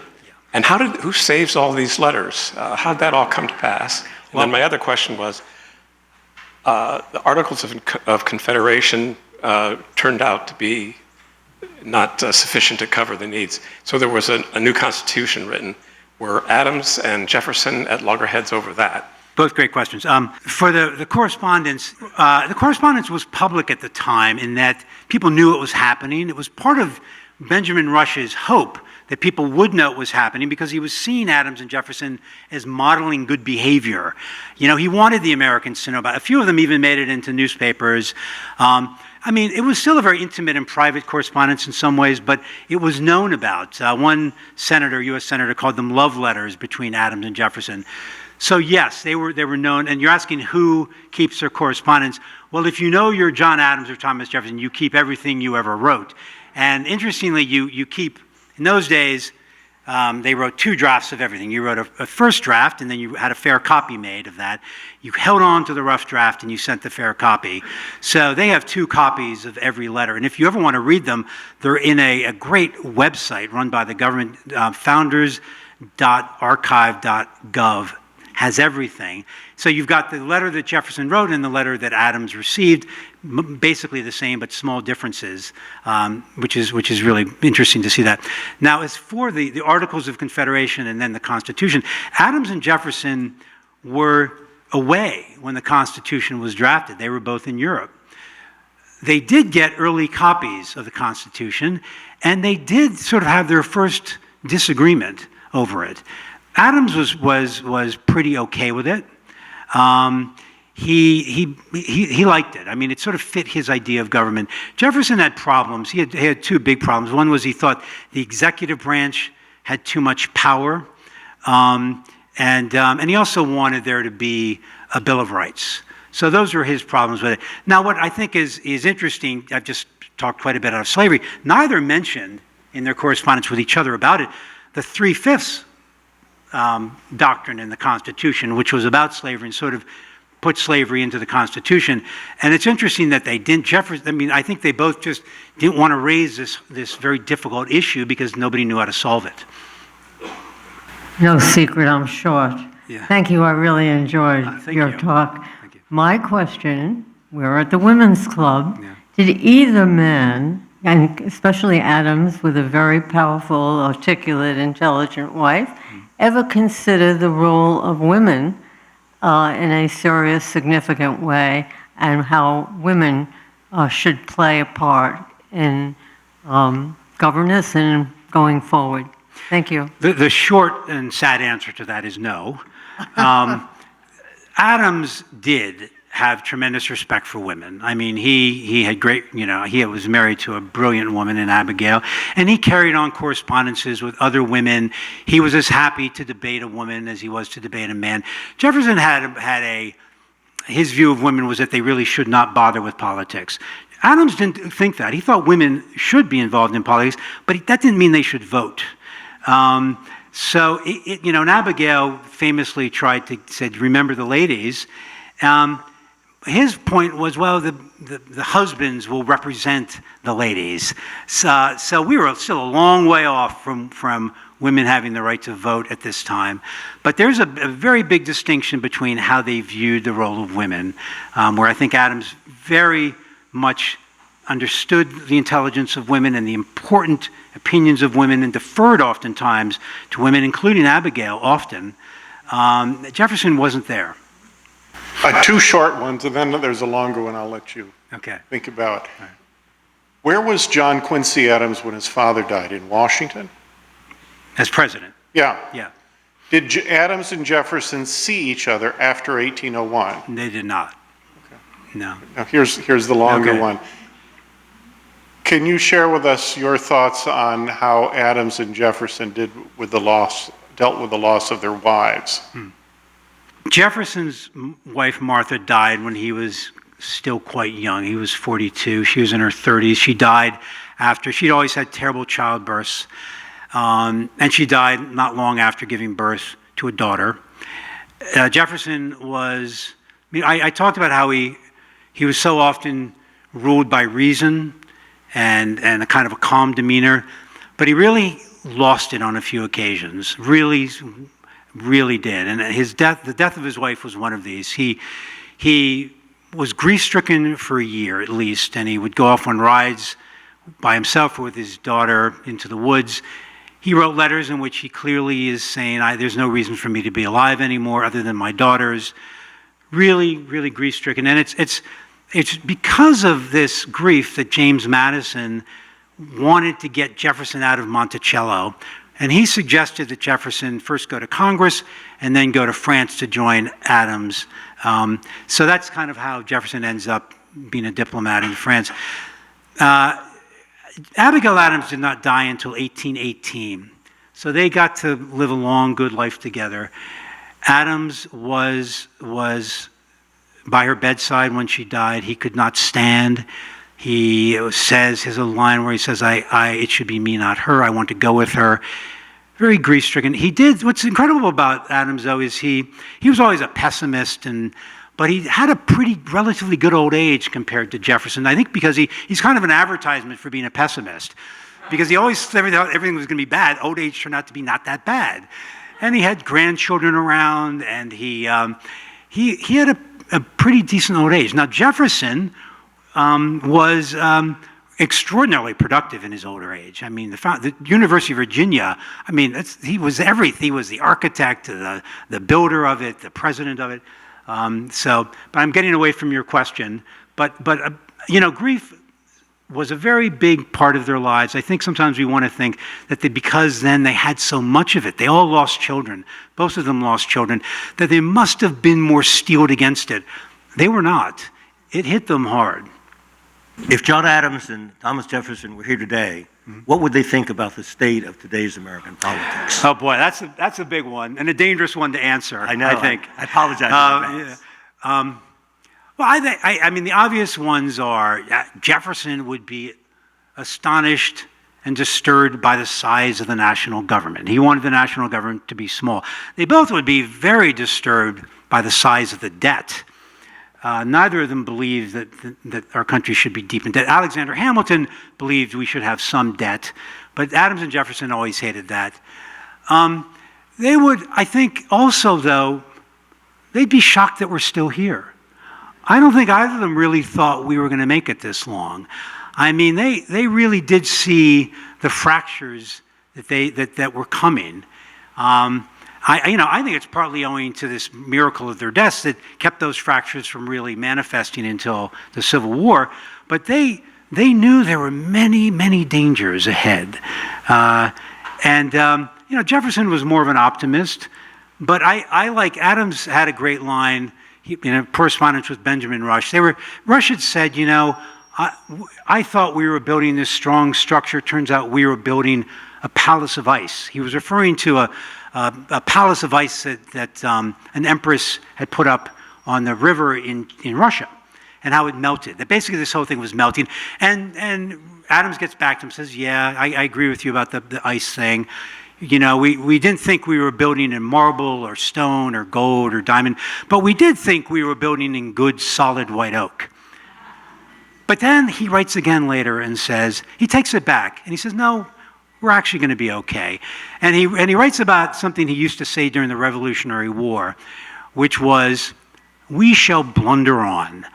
And who saves all these letters? How did that all come to pass? And then my other question was, the Articles of Confederation turned out to be not sufficient to cover the needs. So there was a new constitution written. Were Adams and Jefferson at loggerheads over that? Both great questions. For the correspondence was public at the time in that people knew it was happening. It was part of Benjamin Rush's hope that people would know it was happening because he was seeing Adams and Jefferson as modeling good behavior. You know, he wanted the Americans to know about it. A few of them even made it into newspapers. I mean, it was still a very intimate and private correspondence in some ways, but it was known about. One senator, U.S. senator, called them love letters between Adams and Jefferson. So yes, they were known, and you're asking who keeps their correspondence. Well, if you know you're John Adams or Thomas Jefferson, you keep everything you ever wrote. And interestingly, you keep, in those days, they wrote two drafts of everything. You wrote a first draft, and then you had a fair copy made of that. You held on to the rough draft, and you sent the fair copy. So they have two copies of every letter. And if you ever want to read them, they're in a great website run by the government, founders.archive.gov. Has everything. So you've got the letter that Jefferson wrote and the letter that Adams received, basically the same but small differences, which is really interesting to see that. Now, as for the Articles of Confederation and then the Constitution, Adams and Jefferson were away when the Constitution was drafted. They were both in Europe. They did get early copies of the Constitution, and they did sort of have their first disagreement over it. Adams was pretty okay with it. He liked it. I mean, it sort of fit his idea of government. Jefferson had problems. He had two big problems. One was he thought the executive branch had too much power, and he also wanted there to be a Bill of Rights. So those were his problems with it. Now, what I think is interesting, I've just talked quite a bit out of slavery. Neither mentioned in their correspondence with each other about it the 3/5 doctrine in the Constitution, which was about slavery and sort of put slavery into the Constitution. And it's interesting that they didn't, I think they both just didn't want to raise this very difficult issue because nobody knew how to solve it. No secret, I'm short. Yeah. Thank you, I really enjoyed your talk. Thank you. My question, we're at the Women's Club. Yeah. Did either man, and especially Adams with a very powerful, articulate, intelligent wife, ever consider the role of women in a serious, significant way, and how women should play a part in governance and going forward? Thank you. The short and sad answer to that is no. Adams did have tremendous respect for women. I mean, he had great, he was married to a brilliant woman in Abigail, and he carried on correspondences with other women. He was as happy to debate a woman as he was to debate a man. Jefferson his view of women was that they really should not bother with politics. Adams didn't think that. He thought women should be involved in politics, but that didn't mean they should vote. And Abigail famously said, remember the ladies. His point was, well, the husbands will represent the ladies. So we were still a long way off from women having the right to vote at this time. But there's a very big distinction between how they viewed the role of women, where I think Adams very much understood the intelligence of women and the important opinions of women and deferred oftentimes to women, including Abigail often. Jefferson wasn't there. Two short ones, and then there's a longer one I'll let you think about. Right. Where was John Quincy Adams when his father died? In Washington? As president. Yeah. Yeah. Did Adams and Jefferson see each other after 1801? They did not. Okay. No. Now here's the longer one. Can you share with us your thoughts on how Adams and Jefferson dealt with the loss of their wives? Jefferson's wife, Martha, died when he was still quite young. He was 42. She was in her 30s. She died after, she'd always had terrible childbirths. And she died not long after giving birth to a daughter. Jefferson was, I talked about how he was so often ruled by reason and a kind of a calm demeanor, but he really lost it on a few occasions. Really did. And the death of his wife was one of these. He was grief-stricken for a year at least, and he would go off on rides by himself or with his daughter into the woods. He wrote letters in which he clearly is saying, there's no reason for me to be alive anymore other than my daughters. Really, really grief-stricken. And it's because of this grief that James Madison wanted to get Jefferson out of Monticello. And he suggested that Jefferson first go to Congress and then go to France to join Adams. So that's kind of how Jefferson ends up being a diplomat in France. Abigail Adams did not die until 1818. So they got to live a long, good life together. Adams was by her bedside when she died. He could not stand. He says, has a line where he says, it should be me, not her. I want to go with her. Very grief-stricken. What's incredible about Adams, though, is he was always a pessimist, but he had a pretty relatively good old age compared to Jefferson. I think because he's kind of an advertisement for being a pessimist. Because he always thought everything was going to be bad. Old age turned out to be not that bad. And he had grandchildren around, and he had a pretty decent old age. Now, Jefferson was extraordinarily productive in his older age. I mean, the University of Virginia, I mean, he was everything. He was the architect, the builder of it, the president of it. But I'm getting away from your question. But grief was a very big part of their lives. I think sometimes we want to think that because then they had so much of it, they all lost children, both of them lost children, that they must have been more steeled against it. They were not. It hit them hard. If John Adams and Thomas Jefferson were here today, what would they think about the state of today's American politics? Oh boy, that's a big one and a dangerous one to answer. I know. I think. I apologize. Well, I mean, the obvious ones are Jefferson would be astonished and disturbed by the size of the national government. He wanted the national government to be small. They both would be very disturbed by the size of the debt. Neither of them believed that our country should be deep in debt. Alexander Hamilton believed we should have some debt, but Adams and Jefferson always hated that. They would, I think, also, though, they'd be shocked that we're still here. I don't think either of them really thought we were going to make it this long. I mean, they really did see the fractures that were coming. I think it's partly owing to this miracle of their deaths that kept those fractures from really manifesting until the Civil War. But they knew there were many, many dangers ahead. Jefferson was more of an optimist, but I like Adams had a great line in a correspondence with Benjamin Rush. Rush had said, I thought we were building this strong structure. Turns out we were building a palace of ice. He was referring to a palace of ice that an empress had put up on the river in Russia, and how it melted. That basically this whole thing was melting. And Adams gets back to him and says, yeah, I agree with you about the ice thing. We didn't think we were building in marble or stone or gold or diamond, but we did think we were building in good, solid white oak. But then he writes again later and says, he takes it back, and he says, no, we're actually going to be okay. And he writes about something he used to say during the Revolutionary War, which was, we shall blunder on.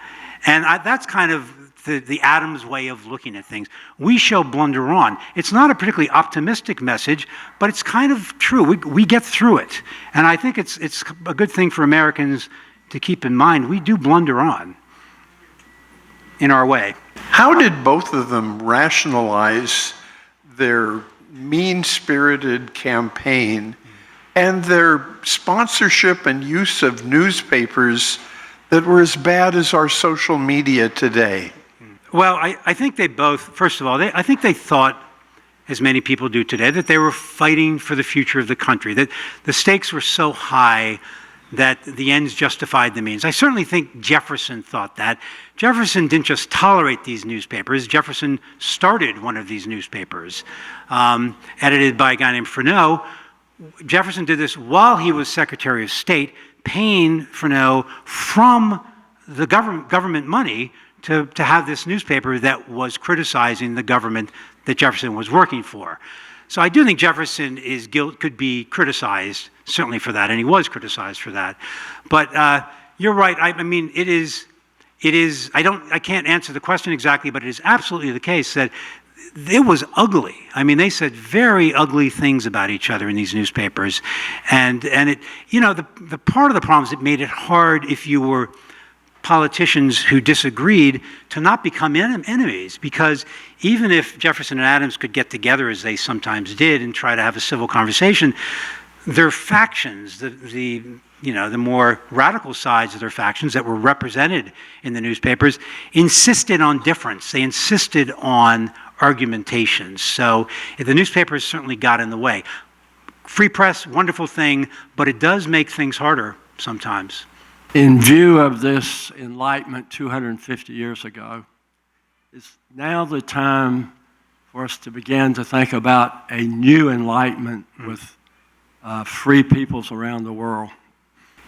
And that's kind of the Adams way of looking at things. We shall blunder on. It's not a particularly optimistic message, but it's kind of true. We get through it. And I think it's a good thing for Americans to keep in mind. We do blunder on in our way. How did both of them rationalize their mean-spirited campaign and their sponsorship and use of newspapers that were as bad as our social media today? Well, I think they both, first of all, I think they thought, as many people do today, that they were fighting for the future of the country, that the stakes were so high that the ends justified the means. I certainly think Jefferson thought that. Jefferson didn't just tolerate these newspapers. Jefferson started one of these newspapers, edited by a guy named Freneau. Jefferson did this while he was Secretary of State, paying Freneau from the government money to have this newspaper that was criticizing the government that Jefferson was working for. So I do think Jefferson could be criticized, certainly for that, and he was criticized for that. But you're right. I mean, it is. I can't answer the question exactly, but it is absolutely the case that it was ugly. I mean, they said very ugly things about each other in these newspapers, and it, the part of the problem is it made it hard if you were politicians who disagreed to not become enemies, because even if Jefferson and Adams could get together, as they sometimes did, and try to have a civil conversation, their factions, the more radical sides of their factions that were represented in the newspapers, insisted on difference. They insisted on argumentation. So the newspapers certainly got in the way. Free press, wonderful thing, but it does make things harder sometimes. In view of this enlightenment 250 years ago, is now the time for us to begin to think about a new enlightenment with free peoples around the world?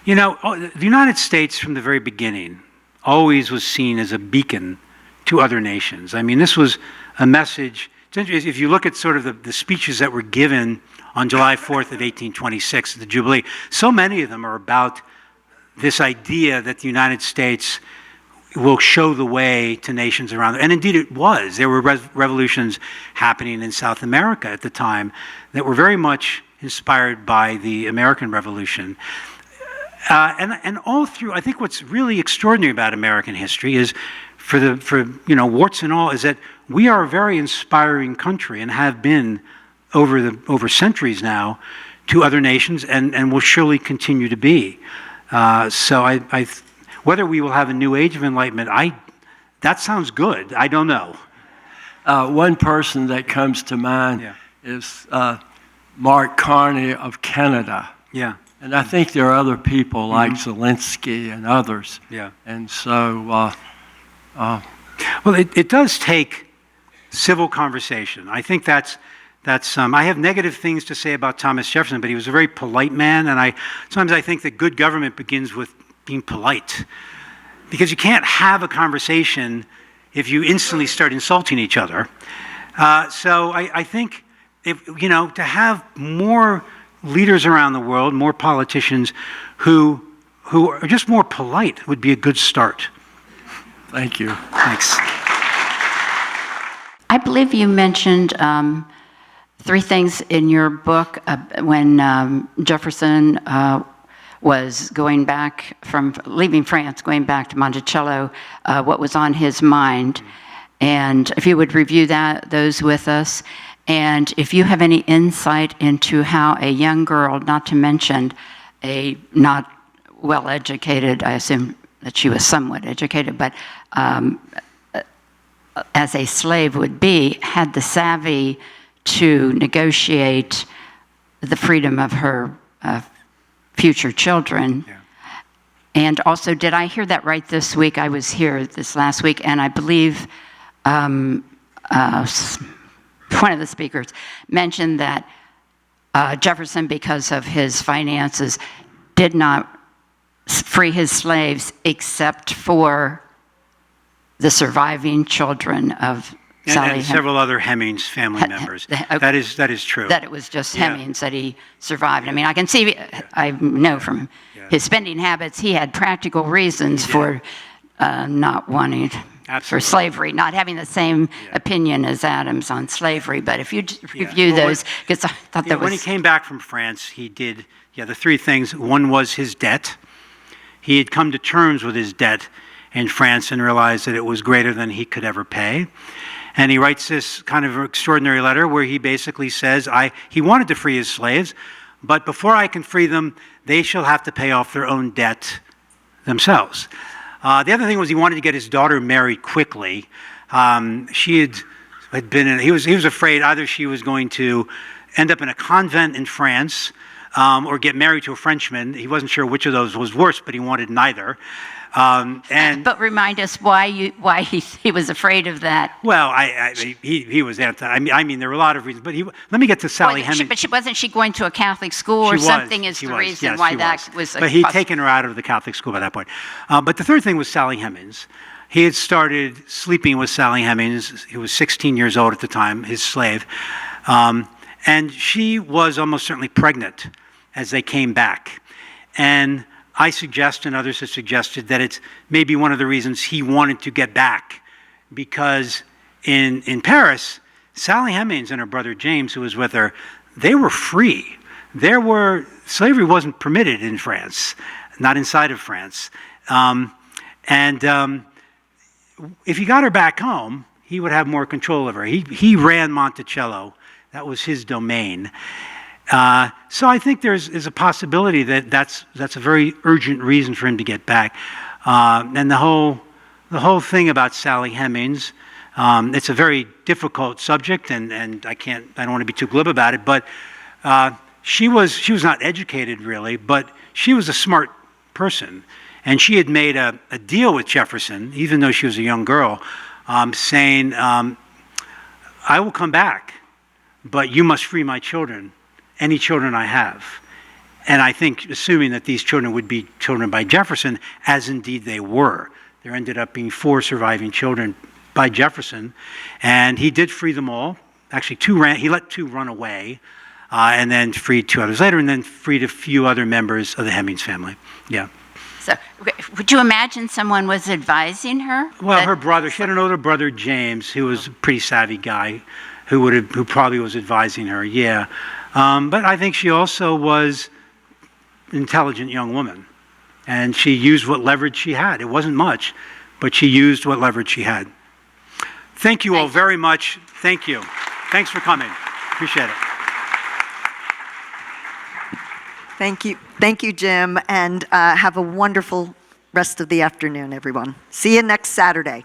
The United States from the very beginning always was seen as a beacon to other nations. I mean, this was a message. If you look at sort of the speeches that were given on July 4th of 1826 at the Jubilee, so many of them are about this idea that the United States will show the way to nations around. And indeed it was. There were revolutions happening in South America at the time that were very much inspired by the American Revolution. And all through, I think what's really extraordinary about American history is, for warts and all, is that we are a very inspiring country and have been over centuries now to other nations, and will surely continue to be. So whether we will have a new age of enlightenment, that sounds good. I don't know. One person that comes to mind is Mark Carney of Canada. Yeah. And I think there are other people like Zelensky and others. Yeah. And so... well, it does take civil conversation. I think that's I have negative things to say about Thomas Jefferson, but he was a very polite man, and sometimes I think that good government begins with being polite, because you can't have a conversation if you instantly start insulting each other. So I think to have more leaders around the world, more politicians who are just more polite would be a good start. Thank you. Thanks. I believe you mentioned 3 things in your book when Jefferson was going back leaving France, going back to Monticello, what was on his mind. And if you would review those with us, and if you have any insight into how a young girl, not to mention a not well-educated, I assume that she was somewhat educated, but as a slave would be, had the savvy to negotiate the freedom of her future children. Yeah. And also, did I hear that right this week? I was here this last week, and I believe one of the speakers mentioned that Jefferson, because of his finances, did not free his slaves except for the surviving children of Sally and several other Hemings family members. That is true. That it was just Hemings that he survived. I mean, I can see, I know from his spending habits, he had practical reasons for not wanting for slavery, not having the same opinion as Adams on slavery. But if you review those, because I thought that was... When he came back from France, he did, the 3 things. One was his debt. He had come to terms with his debt in France and realized that it was greater than he could ever pay. And he writes this kind of extraordinary letter where he basically says, he wanted to free his slaves, but before I can free them, they shall have to pay off their own debt themselves. The other thing was he wanted to get his daughter married quickly. She had been he was afraid either she was going to end up in a convent in France or get married to a Frenchman. He wasn't sure which of those was worse, but he wanted neither. But remind us why he was afraid of that. Well, he was anti. I mean, there were a lot of reasons. But let me get to Sally Hemings. But wasn't she going to a Catholic school or something? Is the reason why that was? But he'd taken her out of the Catholic school by that point. But the third thing was Sally Hemings. He had started sleeping with Sally Hemings. He was 16 years old at the time, his slave, and she was almost certainly pregnant as they came back, and I suggest, and others have suggested, that it's maybe one of the reasons he wanted to get back, because in Paris, Sally Hemings and her brother James, who was with her, they were free. Slavery wasn't permitted in France, not inside of France. If he got her back home, he would have more control of her. He ran Monticello. That was his domain. So I think there's a possibility that that's a very urgent reason for him to get back. And the whole thing about Sally Hemings, it's a very difficult subject, and I don't want to be too glib about it, but she was not educated really, but she was a smart person, and she had made a deal with Jefferson, even though she was a young girl, saying, I will come back, but you must free my children. Any children I have. And I think, assuming that these children would be children by Jefferson, as indeed they were. There ended up being 4 surviving children by Jefferson, and he did free them all. Actually, he let 2 run away, and then freed 2 others later, and then freed a few other members of the Hemings family. Yeah. So, would you imagine someone was advising her? Well, that- her brother, she had an older brother, James, who was a pretty savvy guy, who probably was advising her, yeah. But I think she also was an intelligent young woman, and she used what leverage she had. It wasn't much, but she used what leverage she had. Thank you all very much. Thank you. Thanks for coming. Appreciate it. Thank you, Jim, and have a wonderful rest of the afternoon, everyone. See you next Saturday.